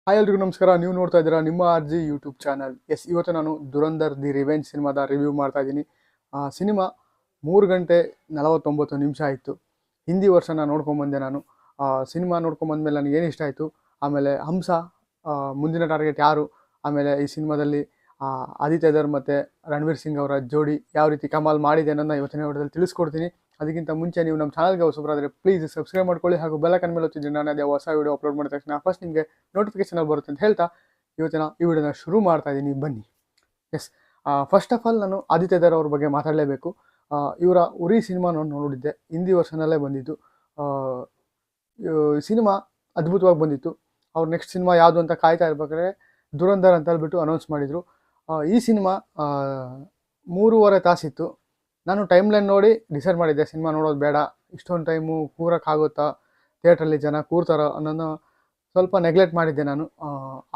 Hi ಎಲ್ರಿಗೂ ನಮಸ್ಕಾರ. ನೀವು ನೋಡ್ತಾ ಇದ್ದೀರಾ ನಿಮ್ಮ ಆರ್ಜಿ ಯೂಟ್ಯೂಬ್ ಚಾನಲ್. ಇವತ್ತು ನಾನು ದುರಂಧರ್ ದಿ ರಿವೆಂಜ್ ಸಿನಿಮಾದ ರಿವ್ಯೂ ಮಾಡ್ತಾ ಇದ್ದೀನಿ. ಸಿನಿಮಾ 3 ಗಂಟೆ 49 ನಿಮಿಷ ಆಯಿತು. ಹಿಂದಿ ವರ್ಷನ ನೋಡ್ಕೊಂಬಂದೆ ನಾನು. ಸಿನಿಮಾ ನೋಡ್ಕೊಂಬಂದ್ಮೇಲೆ ನನಗೆ ಏನು ಇಷ್ಟ ಆಯಿತು, ಆಮೇಲೆ ಹಂಸ ಮುಂದಿನ ಟಾರ್ಗೆಟ್ ಯಾರು, ಆಮೇಲೆ ಈ ಸಿನಿಮಾದಲ್ಲಿ ಆದಿತ್ಯ ಧರ್ ಮತ್ತು ರಣವೀರ್ ಸಿಂಗ್ ಅವರ ಜೋಡಿ ಯಾವ ರೀತಿ ಕಮಾಲ್ ಮಾಡಿದೆ ಅನ್ನೋದನ್ನ ಇವತ್ತಿನ ವಿಡಿಯೋದಲ್ಲಿ ತಿಳಿಸ್ಕೊಡ್ತೀನಿ. ಅದಕ್ಕಿಂತ ಮುಂಚೆ ನೀವು ನಮ್ಮ ಚಾನಲ್ಗೆ ಹೊಸಬರಾದರೆ ಪ್ಲೀಸ್ ಸಬ್ಸ್ಕ್ರೈಬ್ ಮಾಡ್ಕೊಳ್ಳಿ, ಹಾಗೂ ಬೆಲ್ಲೈಕನ್ ಮೇಲೆ ಒತ್ತಿದ್ರೆ ನಾನು ಅದೇ ಹೊಸ ವಿಡಿಯೋ ಅಪ್ಲೋಡ್ ಮಾಡಿದ ತಕ್ಷಣ ಫಸ್ಟ್ ನಿಮಗೆ ನೋಟಿಫಿಕೇಶನ್ ಬರುತ್ತೆ ಅಂತ ಹೇಳ್ತಾ ಇವತ್ತಿನ ಈ ವಿಡಿಯೋನ ಶುರು ಮಾಡ್ತಾ ಇದ್ದೀನಿ. ಬನ್ನಿ. ಫಸ್ಟ್ ಆಫ್ ಆಲ್ ನಾನು ಆದಿತ್ಯ ಧರ್ ಅವ್ರ ಬಗ್ಗೆ ಮಾತಾಡಲೇಬೇಕು. ಇವರ ಉರಿ ಸಿನಿಮಾ ನೋಡಿದ್ದೆ, ಹಿಂದಿ ವರ್ಷನಲ್ಲೇ ಬಂದಿದ್ದು. ಸಿನಿಮಾ ಅದ್ಭುತವಾಗಿ ಬಂದಿತ್ತು. ಅವ್ರು ನೆಕ್ಸ್ಟ್ ಸಿನಿಮಾ ಯಾವುದು ಅಂತ ಕಾಯ್ತಾ ಇರ್ಬೇಕಾದ್ರೆ ದುರಂಧರ್ ಅಂತ ಹೇಳ್ಬಿಟ್ಟು ಅನೌನ್ಸ್ ಮಾಡಿದರು. ಈ ಸಿನಿಮಾ 3.5 ತಾಸಿತ್ತು. ನಾನು ಟೈಮ್ ಲೈನ್ ನೋಡಿ ಡಿಸೈಡ್ ಮಾಡಿದ್ದೆ ಸಿನಿಮಾ ನೋಡೋದು ಬೇಡ, ಇಷ್ಟೊಂದು ಟೈಮು ಕೂರೋಕ್ಕಾಗುತ್ತಾ, ಥಿಯೇಟ್ರಲ್ಲಿ ಜನ ಕೂರ್ತಾರೋ ಅನ್ನೋದು ಸ್ವಲ್ಪ ನೆಗ್ಲೆಕ್ಟ್ ಮಾಡಿದ್ದೆ ನಾನು.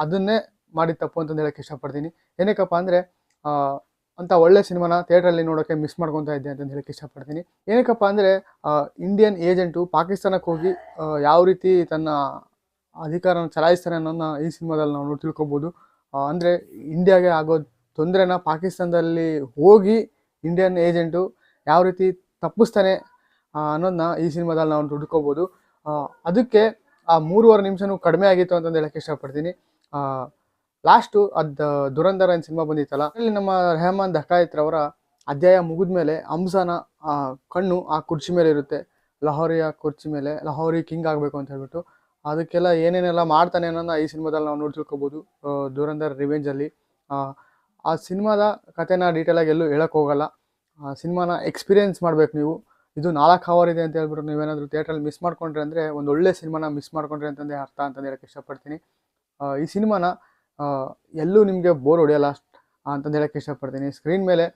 ಅದನ್ನೇ ಮಾಡಿದ ತಪ್ಪು ಅಂತಂದು ಹೇಳೋಕ್ಕೆ ಇಷ್ಟಪಡ್ತೀನಿ. ಏನಕ್ಕಪ್ಪ ಅಂದರೆ ಅಂಥ ಒಳ್ಳೆ ಸಿನಿಮಾನ ಥಿಯೇಟ್ರಲ್ಲಿ ನೋಡೋಕ್ಕೆ ಮಿಸ್ ಮಾಡ್ಕೊತಾ ಇದ್ದೆ ಅಂತಂದು ಹೇಳೋಕ್ಕೆ ಇಷ್ಟಪಡ್ತೀನಿ. ಏನಕ್ಕಪ್ಪ ಅಂದರೆ ಇಂಡಿಯನ್ ಏಜೆಂಟು ಪಾಕಿಸ್ತಾನಕ್ಕೆ ಹೋಗಿ ಯಾವ ರೀತಿ ತನ್ನ ಅಧಿಕಾರನ ಚಲಾಯಿಸ್ತಾನೆ ಅನ್ನೋದನ್ನ ಈ ಸಿನಿಮಾದಲ್ಲಿ ನಾವು ತಿಳ್ಕೊಬೋದು. ಅಂದರೆ ಇಂಡಿಯಾಗೆ ಆಗೋ ತೊಂದರೆನ ಪಾಕಿಸ್ತಾನದಲ್ಲಿ ಹೋಗಿ ಇಂಡಿಯನ್ ಏಜೆಂಟು ಯಾವ ರೀತಿ ತಪ್ಪಿಸ್ತಾನೆ ಅನ್ನೋದನ್ನ ಈ ಸಿನಿಮಾದಲ್ಲಿ ನಾವು ತಿಳ್ಕೊಬೋದು. ಅದಕ್ಕೆ 3.5 ನಿಮಿಷನೂ ಕಡಿಮೆ ಆಗಿತ್ತು ಅಂತಂದು ಹೇಳೋಕ್ಕೆ ಇಷ್ಟಪಡ್ತೀನಿ. ಲಾಸ್ಟು ದುರಂಧರ್ ಏನು ಸಿನಿಮಾ ಬಂದಿತ್ತಲ್ಲ, ಅಲ್ಲಿ ನಮ್ಮ ರೆಹಮಾನ್ ದಕಾಯತ್ರವರ ಅಧ್ಯಾಯ ಮುಗಿದ ಮೇಲೆ ಹಂಸನ ಕಣ್ಣು ಆ ಕುರ್ಚಿ ಮೇಲೆ ಇರುತ್ತೆ, ಲಾಹೋರಿಯ ಕುರ್ಚಿ ಮೇಲೆ, ಲಾಹೋರಿ ಕಿಂಗ್ ಆಗಬೇಕು ಅಂತ ಹೇಳ್ಬಿಟ್ಟು. ಅದಕ್ಕೆಲ್ಲ ಏನೇನೆಲ್ಲ ಮಾಡ್ತಾನೆ ಅನ್ನೋದನ್ನ ಈ ಸಿನಿಮಾದಲ್ಲಿ ನಾವು ನೋಡಿ ತಿಳ್ಕೊಬೋದು. ದುರಂಧರ್ ರಿವೆಂಜಲ್ಲಿ ಆ ಸಿನಿಮಾದ ಕಥೆನ ಡೀಟೇಲಾಗಿ ಎಲ್ಲೂ ಹೇಳೋಕ್ಕೆ ಹೋಗಲ್ಲ. ಸಿನಿಮಾನ ಎಕ್ಸ್ಪೀರಿಯೆನ್ಸ್ ಮಾಡಬೇಕು ನೀವು. ಇದು 4 ಅವರ್ ಇದೆ ಅಂತ ಹೇಳ್ಬಿಟ್ಟು ನೀವೇನಾದರೂ ಥಿಯೇಟ್ರಲ್ಲಿ ಮಿಸ್ ಮಾಡ್ಕೊಂಡ್ರೆ ಅಂದರೆ ಒಂದು ಒಳ್ಳೆ ಸಿನಿಮಾನ ಮಿಸ್ ಮಾಡ್ಕೊಂಡ್ರೆ ಅಂತಂದೇ ಅರ್ಥ ಅಂತಂದು ಹೇಳೋಕ್ಕೆ ಇಷ್ಟಪಡ್ತೀನಿ. ಈ ಸಿನಿಮಾನ ಎಲ್ಲೂ ನಿಮಗೆ ಬೋರ್ ಹೊಡೆಯಲ್ಲ ಅಂತಂದು ಹೇಳೋಕ್ಕೆ ಇಷ್ಟಪಡ್ತೀನಿ. ಸ್ಕ್ರೀನ್ ಮೇಲೆ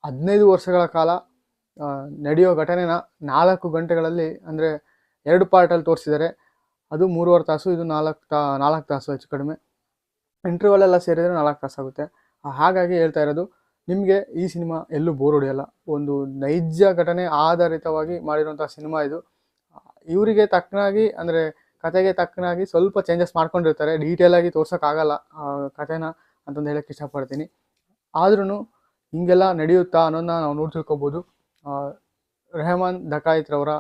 15 ವರ್ಷಗಳ ಕಾಲ ನಡೆಯೋ ಘಟನೆನ 4 ಗಂಟೆಗಳಲ್ಲಿ, ಅಂದರೆ 2 ಪಾರ್ಟಲ್ಲಿ ತೋರಿಸಿದ್ದಾರೆ. ಅದು 3.5 ತಾಸು, ಇದು 4 ತಾಸು ಹೆಚ್ಚು ಕಡಿಮೆ. ಇಂಟರ್ವಲೆಲ್ಲ ಸೇರಿದರೆ 4 ತಾಸಾಗುತ್ತೆ. ಹಾಗಾಗಿ ಹೇಳ್ತಾ ಇರೋದು, ನಿಮಗೆ ಈ ಸಿನಿಮಾ ಎಲ್ಲೂ ಬೋರ್ ಹೊಡೆಯಲ್ಲ. ಒಂದು ನೈಜ ಘಟನೆ ಆಧಾರಿತವಾಗಿ ಮಾಡಿರುವಂಥ ಸಿನಿಮಾ ಇದು. ಇವರಿಗೆ ತಕ್ಕನಾಗಿ, ಅಂದರೆ ಕತೆಗೆ ತಕ್ಕನಾಗಿ ಸ್ವಲ್ಪ ಚೇಂಜಸ್ ಮಾಡ್ಕೊಂಡಿರ್ತಾರೆ. ಡೀಟೇಲಾಗಿ ತೋರ್ಸೋಕ್ಕಾಗಲ್ಲ ಕಥೆನ ಅಂತಂದು ಹೇಳೋಕ್ಕೆ ಇಷ್ಟಪಡ್ತೀನಿ. ಆದ್ರೂ ಹಿಂಗೆಲ್ಲ ನಡೆಯುತ್ತಾ ಅನ್ನೋದನ್ನ ನಾವು ನೋಡಿ ತಿಳ್ಕೊಬೋದು. ರೆಹಮಾನ್ ದಕಾಯತ್ರವರ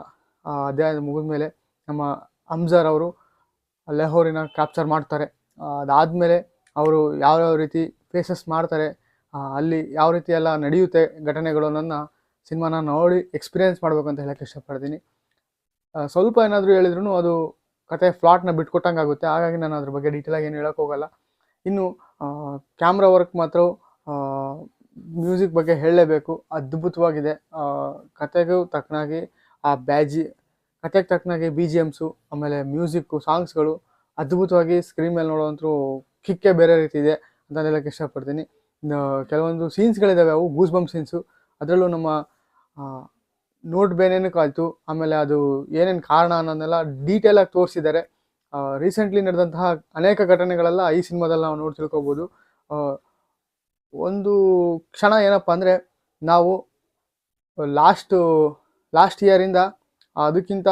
ಅಧ್ಯಾಯ ಮುಗಿದ ಮೇಲೆ ನಮ್ಮ ಹಂಸರ್ ಅವರು ಲಾಹೋರಿನ ಕ್ಯಾಪ್ಚರ್ ಮಾಡ್ತಾರೆ. ಅದಾದಮೇಲೆ ಅವರು ಯಾವ್ಯಾವ ರೀತಿ ಫೇಸಸ್ ಮಾಡ್ತಾರೆ, ಅಲ್ಲಿ ಯಾವ ರೀತಿ ಎಲ್ಲ ನಡೆಯುತ್ತೆ ಘಟನೆಗಳು ಅನ್ನೋದನ್ನ ಸಿನಿಮಾನ ನೋಡಿ ಎಕ್ಸ್ಪೀರಿಯೆನ್ಸ್ ಮಾಡಬೇಕು ಅಂತ ಹೇಳೋಕ್ಕೆ ಇಷ್ಟಪಡ್ತೀನಿ. ಸ್ವಲ್ಪ ಏನಾದರೂ ಹೇಳಿದ್ರು ಅದು ಕತೆ ಫ್ಲಾಟ್ನ ಬಿಟ್ಕೊಟ್ಟಂಗೆ ಆಗುತ್ತೆ. ಹಾಗಾಗಿ ನಾನು ಅದ್ರ ಬಗ್ಗೆ ಡೀಟೇಲಾಗಿ ಏನು ಹೇಳೋಕ್ಕೆ ಹೋಗಲ್ಲ. ಇನ್ನು ಕ್ಯಾಮ್ರಾ ವರ್ಕ್ ಮಾತ್ರ, ಮ್ಯೂಸಿಕ್ ಬಗ್ಗೆ ಹೇಳಲೇಬೇಕು, ಅದ್ಭುತವಾಗಿದೆ. ಕತೆಗೂ ತಕ್ಕನಾಗಿ ಕತೆಗೆ ತಕ್ಕನಾಗಿ BGMಸು, ಆಮೇಲೆ ಮ್ಯೂಸಿಕ್ಕು, ಸಾಂಗ್ಸ್ಗಳು ಅದ್ಭುತವಾಗಿ ಸ್ಕ್ರೀನ್ ಮೇಲೆ ನೋಡೋವಂತೂ ಕಿಕ್ಕೇ ಬೇರೆ ರೀತಿ ಇದೆ ಅಂತ ಹೇಳೋಕ್ಕೆ ಇಷ್ಟಪಡ್ತೀನಿ. ಕೆಲವೊಂದು ಸೀನ್ಸ್ಗಳಿದ್ದಾವೆ, ಅವು ಗೂಸ್ ಬಂಪ್ ಸೀನ್ಸು. ಅದರಲ್ಲೂ ನಮ್ಮ ನೋಟ್ ಬೇನೇನಕ್ಕೆ ಆಯಿತು, ಆಮೇಲೆ ಅದು ಏನೇನು ಕಾರಣ ಅನ್ನೋದನ್ನೆಲ್ಲ ಡೀಟೇಲಾಗಿ ತೋರಿಸಿದ್ದಾರೆ. ರೀಸೆಂಟ್ಲಿ ನಡೆದಂತಹ ಅನೇಕ ಘಟನೆಗಳೆಲ್ಲ ಈ ಸಿನಿಮಾದಲ್ಲಿ ನಾವು ನೋಡಿ ತಿಳ್ಕೊಬೋದು. ಒಂದು ಕ್ಷಣ ಏನಪ್ಪ ಅಂದರೆ, ನಾವು ಲಾಸ್ಟ್ ಇಯರಿಂದ ಅದಕ್ಕಿಂತ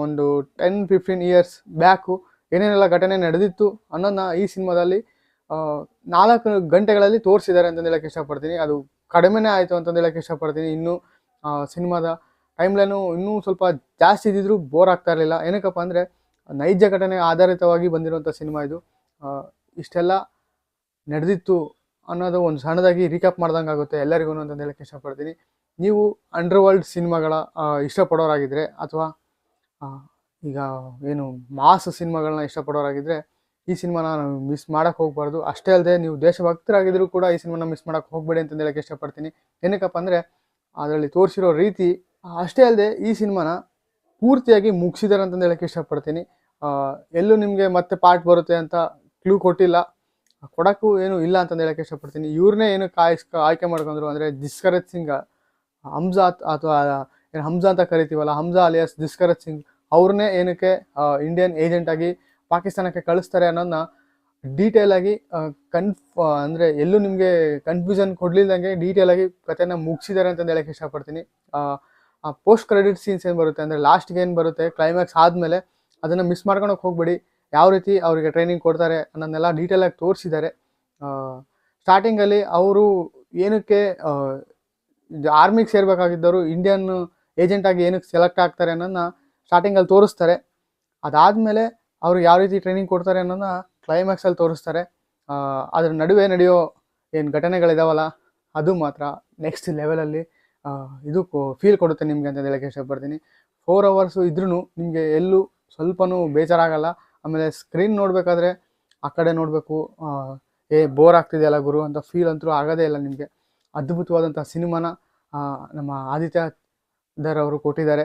ಒಂದು 10-15 ಇಯರ್ಸ್ ಬ್ಯಾಕು ಏನೇನೆಲ್ಲ ಘಟನೆ ನಡೆದಿತ್ತು ಅನ್ನೋದನ್ನ ಈ ಸಿನಿಮಾದಲ್ಲಿ 4 ಗಂಟೆಗಳಲ್ಲಿ ತೋರಿಸಿದ್ದಾರೆ ಅಂತಂದು ಹೇಳೋಕ್ಕೆ ಇಷ್ಟಪಡ್ತೀನಿ. ಅದು ಕಡಿಮೆನೇ ಆಯಿತು ಅಂತಂದು ಹೇಳೋಕ್ಕೆ ಇಷ್ಟಪಡ್ತೀನಿ. ಇನ್ನೂ ಸಿನಿಮಾದ ಟೈಮ್ ಲೈನು ಇನ್ನೂ ಸ್ವಲ್ಪ ಜಾಸ್ತಿ ಇದ್ದಿದ್ರು ಬೋರ್ ಆಗ್ತಾ ಇರಲಿಲ್ಲ. ಏನಕ್ಕಪ್ಪ ಅಂದರೆ ನೈಜ ಘಟನೆ ಆಧಾರಿತವಾಗಿ ಬಂದಿರುವಂಥ ಸಿನಿಮಾ ಇದು. ಇಷ್ಟೆಲ್ಲ ನಡೆದಿತ್ತು ಅನ್ನೋದು ಒಂದು ಸಣ್ಣದಾಗಿ ರೀಕ್ಯಾಪ್ ಮಾಡ್ದಂಗೆ ಆಗುತ್ತೆ ಎಲ್ಲರಿಗೂ ಅಂತಂದು ಹೇಳೋಕ್ಕೆ ಇಷ್ಟಪಡ್ತೀನಿ. ನೀವು ಅಂಡರ್ವರ್ಲ್ಡ್ ಸಿನಿಮಾಗಳ ಇಷ್ಟಪಡೋರಾಗಿದ್ದರೆ, ಅಥವಾ ಈಗ ಏನು ಮಾಸ್ ಸಿನಿಮಾಗಳನ್ನ ಇಷ್ಟಪಡೋರಾಗಿದ್ದರೆ ಈ ಸಿನಿಮಾನ ಮಿಸ್ ಮಾಡೋಕ್ಕೆ ಹೋಗಬಾರ್ದು. ಅಷ್ಟೇ ಅಲ್ಲದೆ ನೀವು ದೇಶಭಕ್ತರಾಗಿದ್ದರೂ ಕೂಡ ಈ ಸಿನಿಮಾನ ಮಿಸ್ ಮಾಡೋಕ್ಕೆ ಹೋಗಬೇಡಿ ಅಂತಂದು ಹೇಳೋಕ್ಕೆ ಇಷ್ಟಪಡ್ತೀನಿ. ಏನಕ್ಕಪ್ಪ ಅಂದರೆ ಅದರಲ್ಲಿ ತೋರಿಸಿರೋ ರೀತಿ, ಅಷ್ಟೇ ಅಲ್ಲದೆ ಈ ಸಿನಿಮಾನ ಪೂರ್ತಿಯಾಗಿ ಮುಗಿಸಿದ್ದಾರೆ ಅಂತಂದು ಹೇಳೋಕ್ಕೆ ಇಷ್ಟಪಡ್ತೀನಿ. ಎಲ್ಲೂ ನಿಮಗೆ ಮತ್ತೆ ಪಾರ್ಟ್ ಬರುತ್ತೆ ಅಂತ ಕ್ಲೂ ಕೊಟ್ಟಿಲ್ಲ, ಕೊಡೋಕ್ಕೂ ಏನು ಇಲ್ಲ ಅಂತಂದು ಹೇಳೋಕ್ಕೆ ಇಷ್ಟಪಡ್ತೀನಿ. ಇವ್ರನ್ನೇ ಏನು ಆಯ್ಕೆ ಮಾಡ್ಕೊಂಡ್ರು ಅಂದರೆ ದಿಸ್ಕರತ್ ಸಿಂಗ್, ಹಂಸಾ ಅಥವಾ ಏನು ಹಂಸಾ ಅಂತ ಕರಿತೀವಲ್ಲ, ಹಂಸಾ ಅಲಿಯಾಸ್ ದಿಸ್ಕರತ್ ಸಿಂಗ್, ಅವ್ರನ್ನೇ ಏನಕ್ಕೆ ಇಂಡಿಯನ್ ಏಜೆಂಟಾಗಿ ಪಾಕಿಸ್ತಾನಕ್ಕೆ ಕಳಿಸ್ತಾರೆ ಅನ್ನೋದನ್ನ ಡೀಟೇಲಾಗಿ ಅಂದರೆ ಎಲ್ಲೂ ನಿಮಗೆ ಕನ್ಫ್ಯೂಷನ್ ಕೊಡಲಿಲ್ದಂಗೆ ಡೀಟೇಲಾಗಿ ಕಥೆನ ಮುಗಿಸಿದ್ದಾರೆ ಅಂತಂದು ಹೇಳೋಕ್ಕೆ ಇಷ್ಟಪಡ್ತೀನಿ. ಪೋಸ್ಟ್ ಕ್ರೆಡಿಟ್ ಸೀನ್ಸ್ ಏನು ಬರುತ್ತೆ ಅಂದರೆ ಲಾಸ್ಟ್ಗೆ ಏನು ಬರುತ್ತೆ, ಕ್ಲೈಮ್ಯಾಕ್ಸ್ ಆದಮೇಲೆ ಅದನ್ನು ಮಿಸ್ ಮಾಡ್ಕೊಳಕ್ಕೆ ಹೋಗಬೇಡಿ. ಯಾವ ರೀತಿ ಅವರಿಗೆ ಟ್ರೈನಿಂಗ್ ಕೊಡ್ತಾರೆ ಅನ್ನೋದನ್ನೆಲ್ಲ ಡೀಟೇಲಾಗಿ ತೋರಿಸಿದ್ದಾರೆ. ಸ್ಟಾರ್ಟಿಂಗಲ್ಲಿ ಅವರು ಏನಕ್ಕೆ ಆರ್ಮಿಗೆ ಸೇರಬೇಕಾಗಿದ್ದವರು ಇಂಡಿಯನ್ ಏಜೆಂಟಾಗಿ ಏನಕ್ಕೆ ಸೆಲೆಕ್ಟ್ ಆಗ್ತಾರೆ ಅನ್ನೋದನ್ನ ಸ್ಟಾರ್ಟಿಂಗಲ್ಲಿ ತೋರಿಸ್ತಾರೆ. ಅದಾದಮೇಲೆ ಅವರು ಯಾವ ರೀತಿ ಟ್ರೈನಿಂಗ್ ಕೊಡ್ತಾರೆ ಅನ್ನೋದನ್ನ ಕ್ಲೈಮ್ಯಾಕ್ಸಲ್ಲಿ ತೋರಿಸ್ತಾರೆ. ಅದ್ರ ನಡುವೆ ನಡೆಯೋ ಏನು ಘಟನೆಗಳಿದಾವಲ್ಲ ಅದು ಮಾತ್ರ ನೆಕ್ಸ್ಟ್ ಲೆವೆಲಲ್ಲಿ ಇದು ಫೀಲ್ ಕೊಡುತ್ತೆ ನಿಮಗೆ ಅಂತ ಹೇಳಕ್ಕೆ ಇಷ್ಟಪಡ್ತೀನಿ. 4 hours ಇದ್ರೂ ನಿಮಗೆ ಎಲ್ಲೂ ಸ್ವಲ್ಪನೂ ಬೇಜಾರಾಗಲ್ಲ. ಆಮೇಲೆ ಸ್ಕ್ರೀನ್ ನೋಡಬೇಕಾದ್ರೆ ಆ ಕಡೆ ನೋಡಬೇಕು, ಬೋರ್ ಆಗ್ತಿದೆಯಲ್ಲ ಗುರು ಅಂತ ಫೀಲ್ ಅಂತೂ ಆಗೋದೇ ಇಲ್ಲ ನಿಮಗೆ. ಅದ್ಭುತವಾದಂಥ ಸಿನಿಮಾನ ನಮ್ಮ ಆದಿತ್ಯ ದರ್ ಅವರು ಕೊಟ್ಟಿದ್ದಾರೆ.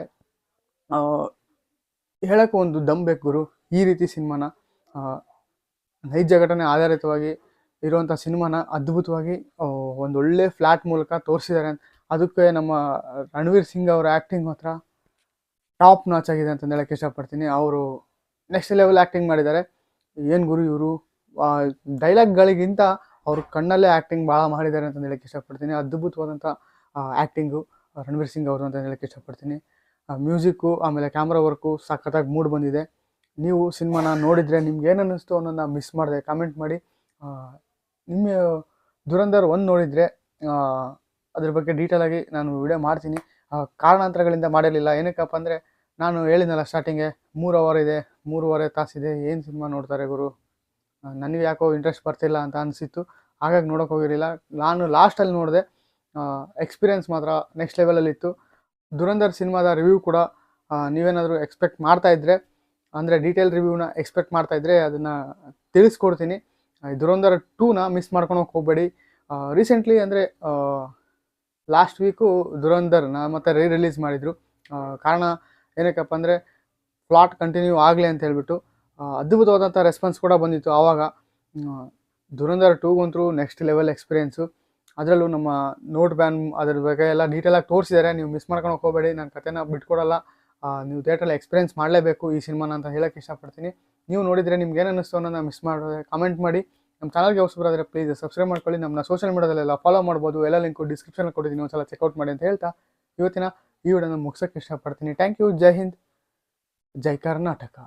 ಹೇಳೋಕ್ಕೂ ಒಂದು ದಮ್ ಬೇಕು ಗುರು. ಈ ರೀತಿ ಸಿನಿಮಾನ ನೈಜ ಘಟನೆ ಆಧಾರಿತವಾಗಿ ಇರುವಂಥ ಸಿನಿಮಾನ ಅದ್ಭುತವಾಗಿ ಒಂದೊಳ್ಳೆ ಫ್ಲ್ಯಾಟ್ ಮೂಲಕ ತೋರಿಸಿದ್ದಾರೆ. ಅದಕ್ಕೆ ನಮ್ಮ ರಣವೀರ್ ಸಿಂಗ್ ಅವರ ಆ್ಯಕ್ಟಿಂಗ್ ಮಾತ್ರ ಟಾಪ್ ನಾಚ್ ಆಗಿದೆ ಅಂತ ಹೇಳಕ್ಕೆ ಇಷ್ಟಪಡ್ತೀನಿ. ಅವರು ನೆಕ್ಸ್ಟ್ ಲೆವೆಲ್ ಆ್ಯಕ್ಟಿಂಗ್ ಮಾಡಿದ್ದಾರೆ. ಏನು ಗುರು ಇವರು ಡೈಲಾಗ್ಗಳಿಗಿಂತ ಅವ್ರ ಕಣ್ಣಲ್ಲೇ ಆ್ಯಕ್ಟಿಂಗ್ ಭಾಳ ಮಾಡಿದ್ದಾರೆ ಅಂತ ಹೇಳಕ್ಕೆ ಇಷ್ಟಪಡ್ತೀನಿ. ಅದ್ಭುತವಾದಂಥ ಆ್ಯಕ್ಟಿಂಗು ರಣವೀರ್ ಸಿಂಗ್ ಅವರು ಅಂತ ಹೇಳಕ್ಕೆ ಇಷ್ಟಪಡ್ತೀನಿ. ಮ್ಯೂಸಿಕ್ಕು ಆಮೇಲೆ ಕ್ಯಾಮ್ರಾ ವರ್ಕು ಸಖತ್ತಾಗಿ ಮೂಡ್ ಬಂದಿದೆ. ನೀವು ಸಿನಿಮಾನ ನೋಡಿದರೆ ನಿಮ್ಗೆ ಏನು ಅನ್ನಿಸ್ತು ಅನ್ನೋದನ್ನ ಮಿಸ್ ಮಾಡಿದೆ ಕಾಮೆಂಟ್ ಮಾಡಿ. ನಿಮ್ಮ ಧುರಂಧರ್ 1 ನೋಡಿದರೆ ಅದ್ರ ಬಗ್ಗೆ ಡೀಟೇಲಾಗಿ ನಾನು ವಿಡಿಯೋ ಮಾಡ್ತೀನಿ. ಕಾರಣಾಂತರಗಳಿಂದ ಮಾಡಿರಲಿಲ್ಲ. ಏನಕ್ಕಪ್ಪ ಅಂದರೆ ನಾನು ಹೇಳಿದ್ನಲ್ಲ ಸ್ಟಾರ್ಟಿಂಗೆ 3 hour ಇದೆ, 3.5 ತಾಸಿದೆ, ಏನು ಸಿನಿಮಾ ನೋಡ್ತಾರೆ ಗುರು, ನನಗೆ ಯಾಕೋ ಇಂಟ್ರೆಸ್ಟ್ ಬರ್ತಿಲ್ಲ ಅಂತ ಅನಿಸಿತ್ತು. ಹಾಗಾಗಿ ನೋಡೋಕೆ ಹೋಗಿರಲಿಲ್ಲ. ನಾನು ಲಾಸ್ಟಲ್ಲಿ ನೋಡಿದೆ. ಎಕ್ಸ್ಪೀರಿಯೆನ್ಸ್ ಮಾತ್ರ ನೆಕ್ಸ್ಟ್ ಲೆವೆಲಲ್ಲಿತ್ತು. ಧುರಂಧರ್ ಸಿನಿಮಾದ ರಿವ್ಯೂ ಕೂಡ ನೀವೇನಾದರೂ ಎಕ್ಸ್ಪೆಕ್ಟ್ ಮಾಡ್ತಾಯಿದ್ರೆ, ಅಂದರೆ ಡೀಟೇಲ್ ರಿವ್ಯೂನ ಎಕ್ಸ್ಪೆಕ್ಟ್ ಮಾಡ್ತಾಯಿದ್ರೆ ಅದನ್ನು ತಿಳಿಸ್ಕೊಡ್ತೀನಿ. ಧುರಂಧರ್ 2ನ ಮಿಸ್ ಮಾಡ್ಕೊಳಕ್ಕೆ ಹೋಗಬೇಡಿ. ರೀಸೆಂಟ್ಲಿ ಅಂದರೆ ಲಾಸ್ಟ್ ವೀಕು ಧುರಂಧರ್ನ ಮತ್ತೆ ರಿಲೀಸ್ ಮಾಡಿದರು. ಕಾರಣ ಏನಕ್ಕಪ್ಪ ಅಂದರೆ ಪ್ಲಾಟ್ ಕಂಟಿನ್ಯೂ ಆಗಲಿ ಅಂತ ಹೇಳ್ಬಿಟ್ಟು ಅದ್ಭುತವಾದಂಥ ರೆಸ್ಪಾನ್ಸ್ ಕೂಡ ಬಂದಿತ್ತು ಆವಾಗ. ಧುರಂಧರ್ 2ಗಂತೂ ನೆಕ್ಸ್ಟ್ ಲೆವೆಲ್ ಎಕ್ಸ್ಪೀರಿಯೆನ್ಸು. ಅದರಲ್ಲೂ ನಮ್ಮ ನೋಟ್ ಬ್ಯಾನ್ ಅದ್ರ ಬಗ್ಗೆ ಎಲ್ಲ ಡೀಟೇಲಾಗಿ ತೋರಿಸಿದ್ದಾರೆ. ನೀವು ಮಿಸ್ ಮಾಡ್ಕೊಳಕ್ಕೆ ಹೋಗಬೇಡಿ. ನಾನು ಕಥೆನ ಬಿಟ್ಕೊಡಲ್ಲ. ನೀವು ಥಿಯೇಟ್ರಲ್ಲಿ ಎಕ್ಸ್ಪೀರಿಯೆನ್ಸ್ ಮಾಡಲೇಬೇಕು ಈ ಸಿನಿಮಾನ ಅಂತ ಹೇಳೋಕ್ಕೆ ಇಷ್ಟಪಡ್ತೀನಿ. ನೀವು ನೋಡಿದರೆ ನಿಮ್ಗೆ ಏನು ಅನ್ನಿಸ್ತು ಅನ್ನೋದನ್ನ ಮಿಸ್ ಮಾಡಿದ್ರೆ ಕಾಮೆಂಟ್ ಮಾಡಿ. ನಮ್ಮ ಚಾನಲ್ಗೆ ಹೊಸಬರಾದರೆ ಪ್ಲೀಸ್ ಸಬ್ಸ್ಕ್ರೈಬ್ ಮಾಡ್ಕೊಳ್ಳಿ. ನಮ್ಮನ್ನ ಸೋಷಿಯಲ್ ಮೀಡಿಯಾದಲ್ಲೆಲ್ಲ ಫಾಲೋ ಮಾಡ್ಬೋದು. ಎಲ್ಲ ಲಿಂಕು ಡಿಸ್ಕ್ರಿಪ್ಷನಲ್ಲಿ ಕೊಟ್ಟಿದ್ದೀನಿ, ಒಂದ್ಸಲ ಚೆಕ್ಔಟ್ ಮಾಡಿ ಅಂತ ಹೇಳ್ತಾ ಇವತ್ತಿನ ಈ ವಿಡಿಯೋನ ಮುಗಿಸೋಕ್ಕೆ ಇಷ್ಟಪಡ್ತೀನಿ. Thank you. ಜೈ ಹಿಂದ್, ಜೈ ಕರ್ನಾಟಕ.